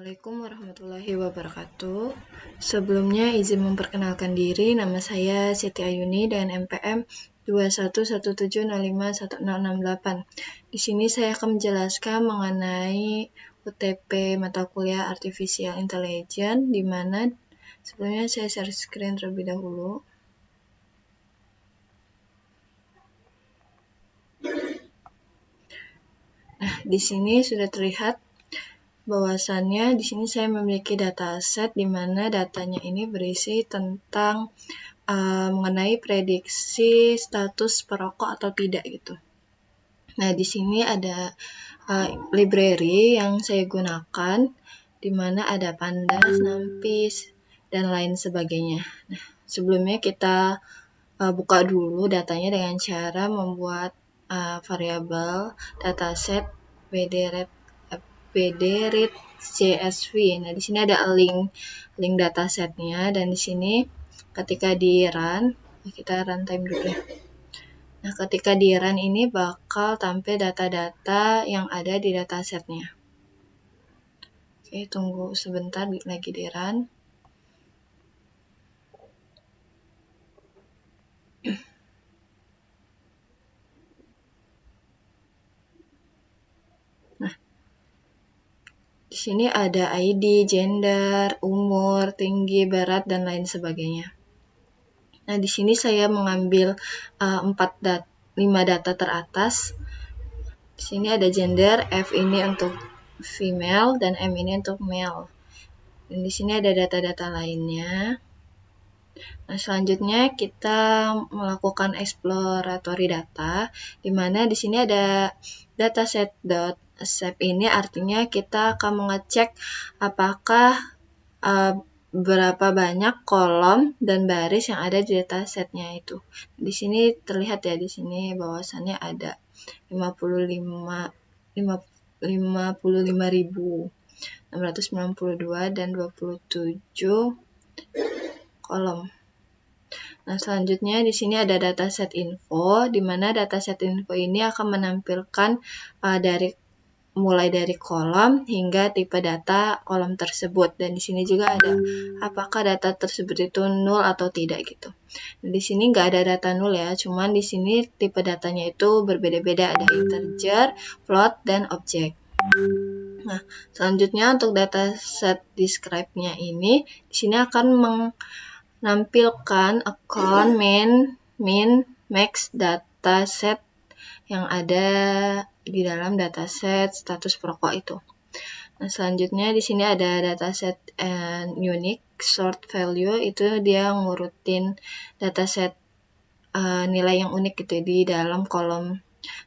Assalamualaikum warahmatullahi wabarakatuh. Sebelumnya izin memperkenalkan diri, nama saya Siti Ayuni dan NPM 2117051668. Di sini saya akan menjelaskan mengenai UTP mata kuliah Artificial Intelligence, di mana sebelumnya saya share screen terlebih dahulu. Nah, di sini sudah terlihat bahwasannya di sini saya memiliki dataset di mana datanya ini berisi tentang mengenai prediksi status perokok atau tidak gitu. Nah, di sini ada library yang saya gunakan di mana ada pandas, nampis, dan lain sebagainya. Nah, sebelumnya kita buka dulu datanya dengan cara membuat variabel dataset bdread CSV. Nah, di sini ada link datasetnya, dan di sini ketika di run, kita runtime dulu ya. Nah, ketika di run ini bakal tampil data-data yang ada di datasetnya. Oke, tunggu sebentar lagi di run. Nah, di sini ada ID, gender, umur, tinggi, berat, dan lain sebagainya. Nah, di sini saya mengambil 5 data teratas. Di sini ada gender, F ini untuk female, dan M ini untuk male. Dan di sini ada data-data lainnya. Nah, selanjutnya kita melakukan exploratory data, di mana di sini ada dataset.sep ini artinya kita akan mengecek apakah berapa banyak kolom dan baris yang ada di datasetnya itu. Di sini terlihat ya, di sini bahwasannya ada 55.692 dan 27 kolom. Nah, selanjutnya di sini ada dataset info, di mana dataset info ini akan menampilkan mulai dari kolom hingga tipe data kolom tersebut, dan di sini juga ada apakah data tersebut itu null atau tidak gitu. Nah, di sini nggak ada data null ya, cuman di sini tipe datanya itu berbeda-beda, ada integer, float, dan object. Nah, selanjutnya untuk dataset describe-nya ini, di sini akan menampilkan account, min, max dataset yang ada di dalam dataset status perokok itu. Nah, selanjutnya di sini ada dataset unique sort value, itu dia ngurutin dataset nilai yang unik gitu di dalam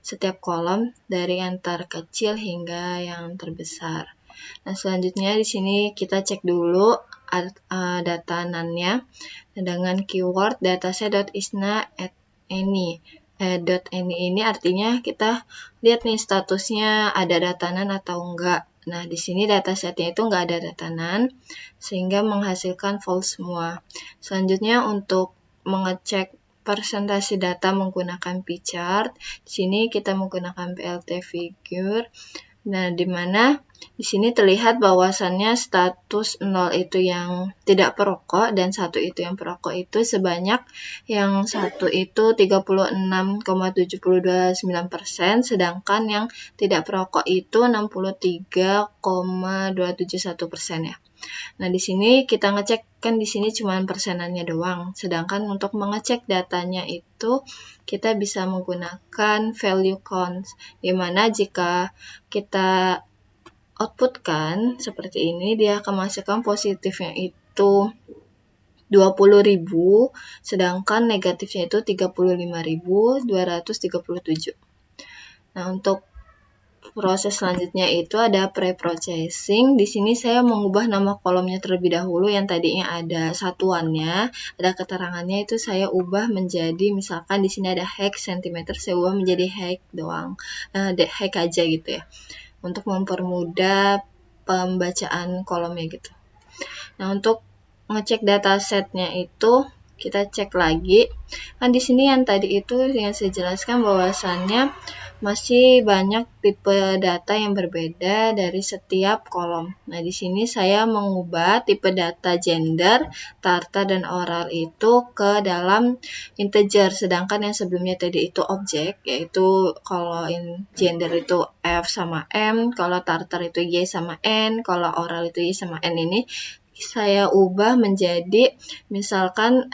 setiap kolom dari yang terkecil hingga yang terbesar. Nah, selanjutnya di sini kita cek dulu data none-nya dengan keyword dataset.isna@any. .any ini artinya kita lihat nih statusnya ada data none atau enggak. Nah, di sini datasetnya itu enggak ada data none, sehingga menghasilkan false semua. Selanjutnya untuk mengecek presentasi data menggunakan pchart, di sini kita menggunakan plt figure. Nah, di mana di sini terlihat bahwasannya status 0 itu yang tidak perokok dan 1 itu yang perokok itu sebanyak yang 1 itu 36,729%, sedangkan yang tidak perokok itu 63,271% ya. Nah, di sini kita ngecek kan di sini cuma persenannya doang, sedangkan untuk mengecek datanya itu kita bisa menggunakan value count, di mana jika kita outputkan seperti ini, dia akan menghasilkan positifnya itu 20.000, sedangkan negatifnya itu 35.237. Nah, untuk proses selanjutnya itu ada pre-processing. Di sini saya mengubah nama kolomnya terlebih dahulu, yang tadinya ada satuannya, ada keterangannya, itu saya ubah menjadi, misalkan di sini ada hex cm, saya ubah menjadi hex doang, hex aja gitu ya, untuk mempermudah pembacaan kolomnya gitu. Nah, untuk ngecek datasetnya itu kita cek lagi. Kan di sini yang tadi itu yang saya jelaskan bahwasannya masih banyak tipe data yang berbeda dari setiap kolom. Nah, di sini saya mengubah tipe data gender, tartar, dan oral itu ke dalam integer, sedangkan yang sebelumnya tadi itu objek, yaitu kalau gender itu F sama M, kalau tartar itu Y sama N, kalau oral itu Y sama N, ini saya ubah menjadi misalkan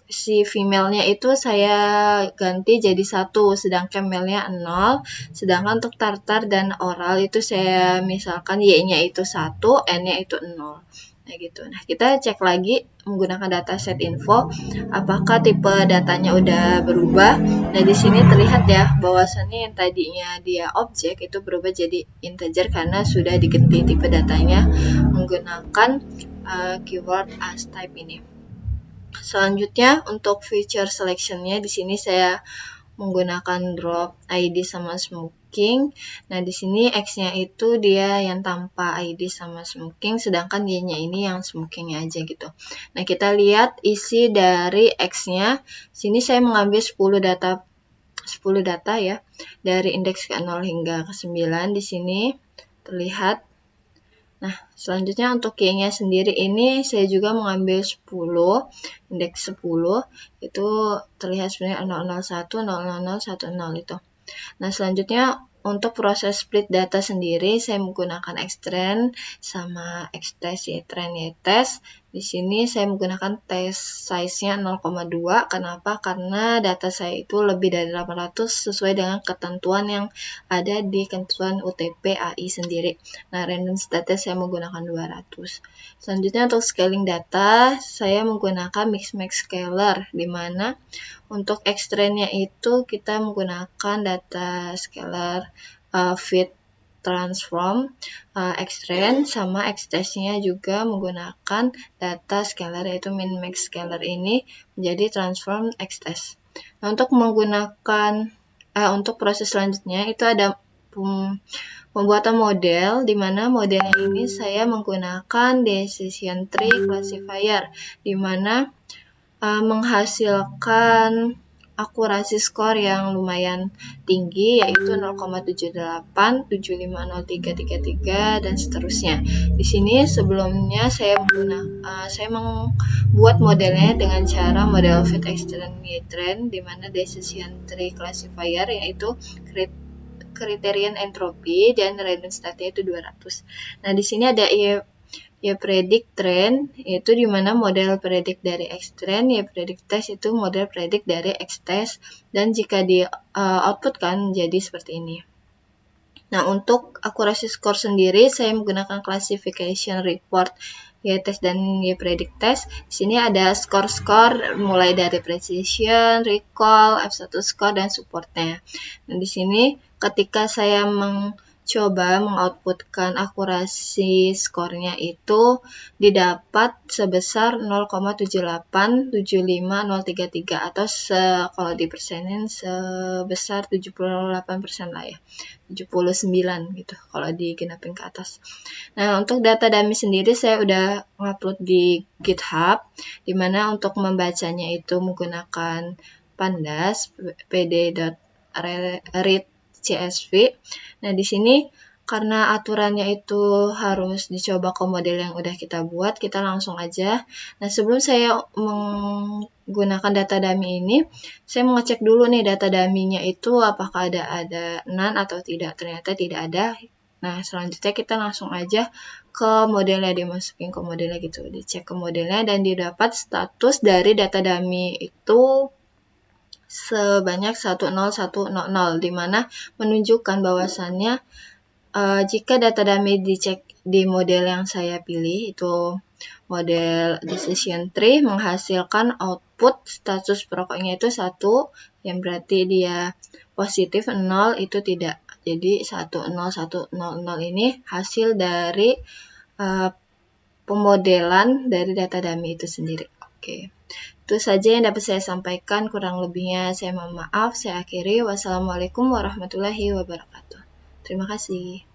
si female-nya itu saya ganti jadi 1, sedangkan male-nya 0, sedangkan untuk tartar dan oral itu saya misalkan Y-nya itu 1, N-nya itu 0. Nah, gitu. Nah, kita cek lagi menggunakan dataset info apakah tipe datanya udah berubah. Nah, di sini terlihat ya bahwasannya yang tadinya dia objek itu berubah jadi integer karena sudah diganti tipe datanya menggunakan keyword as type ini. Selanjutnya untuk feature selection-nya di sini saya menggunakan drop ID sama smoking. Nah, di sini X-nya itu dia yang tanpa ID sama smoking, sedangkan Y-nya ini yang smokingnya aja gitu. Nah, kita lihat isi dari X-nya. Sini saya mengambil 10 data ya, dari indeks ke 0 hingga ke 9 di sini terlihat. Nah, selanjutnya untuk Y-nya sendiri ini saya juga mengambil 10, indeks 10, itu terlihat sebenarnya 001, 000, 10 itu. Nah, selanjutnya untuk proses split data sendiri saya menggunakan Xtrend sama Xtest, Ytest. Di sini saya menggunakan test size-nya 0,2. Kenapa? Karena data saya itu lebih dari 800 sesuai dengan ketentuan yang ada di ketentuan UTP AI sendiri. Nah, random data saya menggunakan 200. Selanjutnya untuk scaling data saya menggunakan mix-max scaler, di mana untuk Xtrend-nya itu kita menggunakan data scaler fit transform Xtrend, sama Xtest-nya juga menggunakan data scaler yaitu min-max scaler ini menjadi transform Xtest. Nah, untuk menggunakan untuk proses selanjutnya itu ada pembuatan model, di mana modelnya ini saya menggunakan decision tree classifier, di mana menghasilkan akurasi skor yang lumayan tinggi, yaitu 0,78, 750333 dan seterusnya. Di sini sebelumnya saya membuat modelnya dengan cara model fit Xtrend Ytrend, di mana decision tree classifier yaitu criterion entropy dan random state-nya itu 200. Nah, di sini ada predict trend, yaitu di mana model predict dari Xtrend, predict test itu model predict dari Xtest, dan jika di output kan jadi seperti ini. Nah, untuk akurasi skor sendiri saya menggunakan classification report Ytest dan predict test. Di sini ada skor-skor mulai dari precision, recall, F1 score, dan supportnya. Nah, di sini ketika saya coba mengoutputkan akurasi skornya itu didapat sebesar 0,7875033 atau kalau dipersenin sebesar 78% lah ya, 79 gitu kalau digenapin ke atas. Nah, untuk data dummy sendiri saya udah ngupload di GitHub, dimana untuk membacanya itu menggunakan pandas pd.read CSV. Nah, di sini karena aturannya itu harus dicoba ke model yang udah kita buat, kita langsung aja. Nah, sebelum saya menggunakan data dummy ini, saya mengecek dulu nih data dummy-nya itu apakah ada none atau tidak. Ternyata tidak ada. Nah, selanjutnya kita langsung aja ke modelnya, dimasukin ke modelnya gitu. Dicek ke modelnya dan didapat status dari data dummy itu sebanyak 10100, di mana menunjukkan bahwasannya jika data dummy dicek di model yang saya pilih, itu model decision tree, menghasilkan output status perokoknya itu 1, yang berarti dia positif, 0 itu tidak. Jadi 10100 ini hasil dari pemodelan dari data dummy itu sendiri. Oke. Itu saja yang dapat saya sampaikan, kurang lebihnya saya mohon maaf. Saya akhiri. Wassalamualaikum warahmatullahi wabarakatuh. Terima kasih.